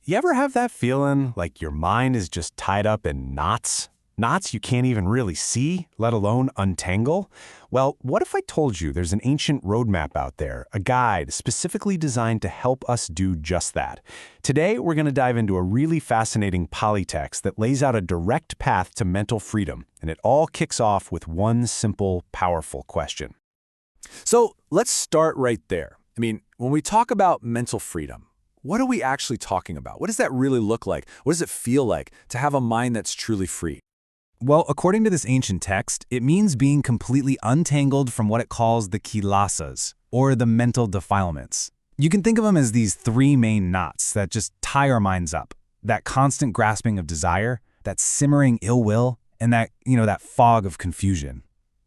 You ever have that feeling like your mind is just tied up in knots? Knots you can't even really see, let alone untangle? Well, what if I told you there's an ancient roadmap out there, a guide specifically designed to help us do just that? Today, we're going to dive into a really fascinating Pali text that lays out a direct path to mental freedom, and it all kicks off with one simple, powerful question. So let's start right there. When we talk about mental freedom, what are we actually talking about? What does that really look like? What does it feel like to have a mind that's truly free? Well, according to this ancient text, it means being completely untangled from what it calls the kilasas, or the mental defilements. You can think of them as these three main knots that just tie our minds up. That constant grasping of desire, that simmering ill will, and that fog of confusion.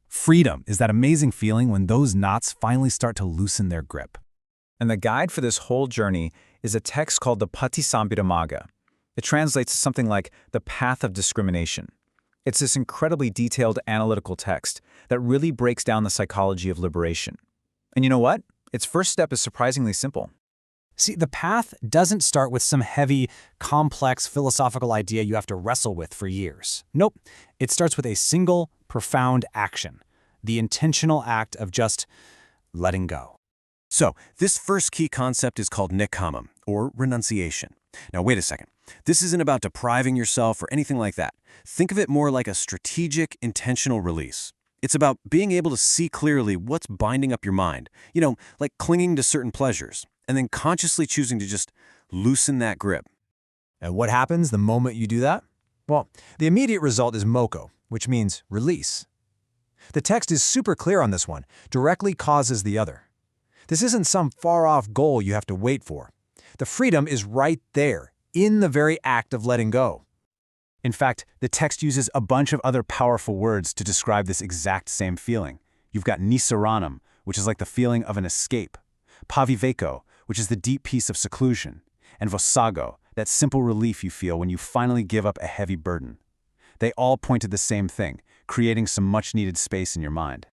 Freedom is that amazing feeling when those knots finally start to loosen their grip. And the guide for this whole journey is a text called the Paṭisambhidāmagga. It translates to something like the path of discrimination. It's this incredibly detailed analytical text that really breaks down the psychology of liberation. And you know what? Its first step is surprisingly simple. See, the path doesn't start with some heavy, complex philosophical idea you have to wrestle with for years. Nope. It starts with a single, profound action. The intentional act of just letting go. So, this first key concept is called nikkhamam, or renunciation. Now, wait a second. This isn't about depriving yourself or anything like that. Think of it more like a strategic, intentional release. It's about being able to see clearly what's binding up your mind, like clinging to certain pleasures, and then consciously choosing to just loosen that grip. And what happens the moment you do that? Well, the immediate result is moko, which means release. The text is super clear on this one, directly causes the other. This isn't some far-off goal you have to wait for. The freedom is right there, in the very act of letting go. In fact, the text uses a bunch of other powerful words to describe this exact same feeling. You've got nisaranam, which is like the feeling of an escape, paviveko, which is the deep peace of seclusion, and vosago, that simple relief you feel when you finally give up a heavy burden. They all point to the same thing, creating some much-needed space in your mind.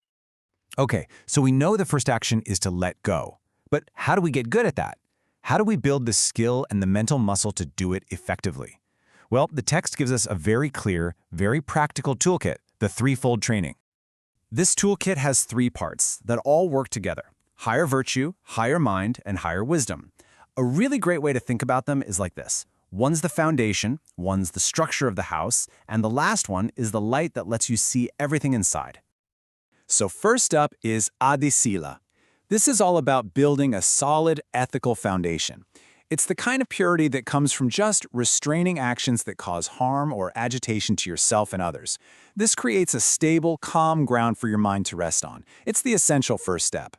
Okay, so we know the first action is to let go. But how do we get good at that? How do we build the skill and the mental muscle to do it effectively? Well, the text gives us a very clear, very practical toolkit, the threefold training. This toolkit has three parts that all work together: higher virtue, higher mind, and higher wisdom. A really great way to think about them is like this. One's the foundation, one's the structure of the house, and the last one is the light that lets you see everything inside. So first up is adisila. This is all about building a solid ethical foundation. It's the kind of purity that comes from just restraining actions that cause harm or agitation to yourself and others. This creates a stable, calm ground for your mind to rest on. It's the essential first step.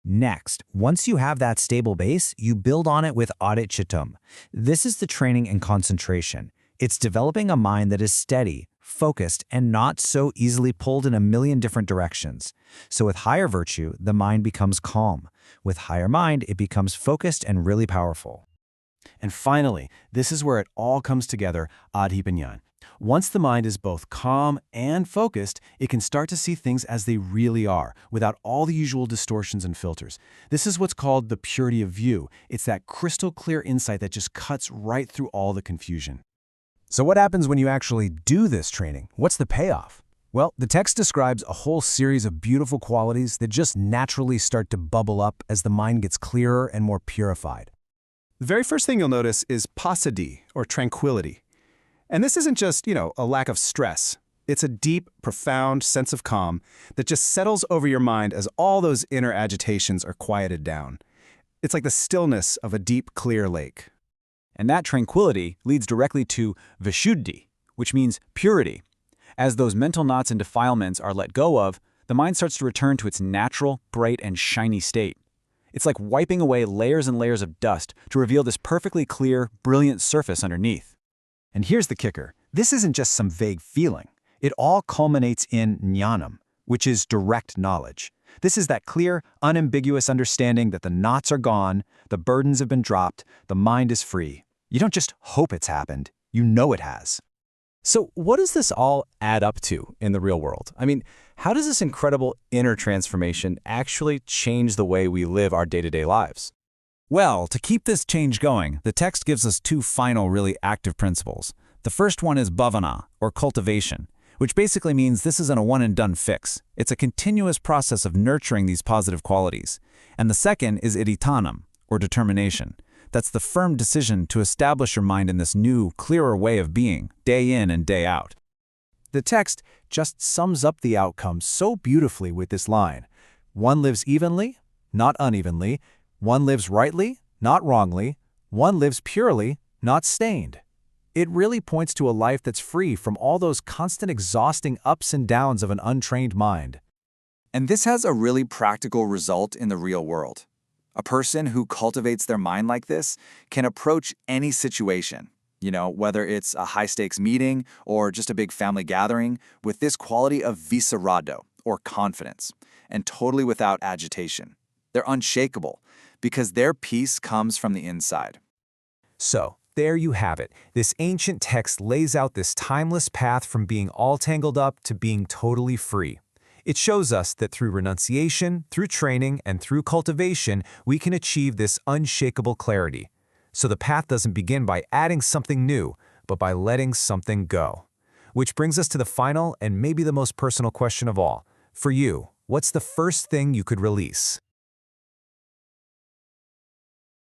Next, once you have that stable base, you build on it with adicittam. This is the training and concentration. It's developing a mind that is steady, focused, and not so easily pulled in a million different directions. So with higher virtue, the mind becomes calm. With higher mind, it becomes focused and really powerful. And finally, this is where it all comes together, adhipanyan. Once the mind is both calm and focused, it can start to see things as they really are, without all the usual distortions and filters. This is what's called the purity of view. It's that crystal clear insight that just cuts right through all the confusion. So what happens when you actually do this training? What's the payoff? Well, the text describes a whole series of beautiful qualities that just naturally start to bubble up as the mind gets clearer and more purified. The very first thing you'll notice is passaddhi, or tranquility. And this isn't just, a lack of stress. It's a deep, profound sense of calm that just settles over your mind as all those inner agitations are quieted down. It's like the stillness of a deep, clear lake. And that tranquility leads directly to vishuddhi, which means purity. As those mental knots and defilements are let go of, the mind starts to return to its natural, bright, and shiny state. It's like wiping away layers and layers of dust to reveal this perfectly clear, brilliant surface underneath. And here's the kicker. This isn't just some vague feeling. It all culminates in jnanam, which is direct knowledge. This is that clear, unambiguous understanding that the knots are gone, the burdens have been dropped, the mind is free. You don't just hope it's happened, you know it has. So what does this all add up to in the real world? How does this incredible inner transformation actually change the way we live our day-to-day lives? Well, to keep this change going, the text gives us two final really active principles. The first one is bhavana, or cultivation, which basically means this isn't a one-and-done fix. It's a continuous process of nurturing these positive qualities. And the second is idittanam, or determination. That's the firm decision to establish your mind in this new, clearer way of being, day in and day out. The text just sums up the outcome so beautifully with this line. One lives evenly, not unevenly. One lives rightly, not wrongly. One lives purely, not stained. It really points to a life that's free from all those constant exhausting ups and downs of an untrained mind. And this has a really practical result in the real world. A person who cultivates their mind like this can approach any situation, whether it's a high-stakes meeting or just a big family gathering, with this quality of visarado, or confidence, and totally without agitation. They're unshakable, because their peace comes from the inside. So, there you have it. This ancient text lays out this timeless path from being all tangled up to being totally free. It shows us that through renunciation, through training, and through cultivation, we can achieve this unshakable clarity. So the path doesn't begin by adding something new, but by letting something go. Which brings us to the final and maybe the most personal question of all. For you, what's the first thing you could release?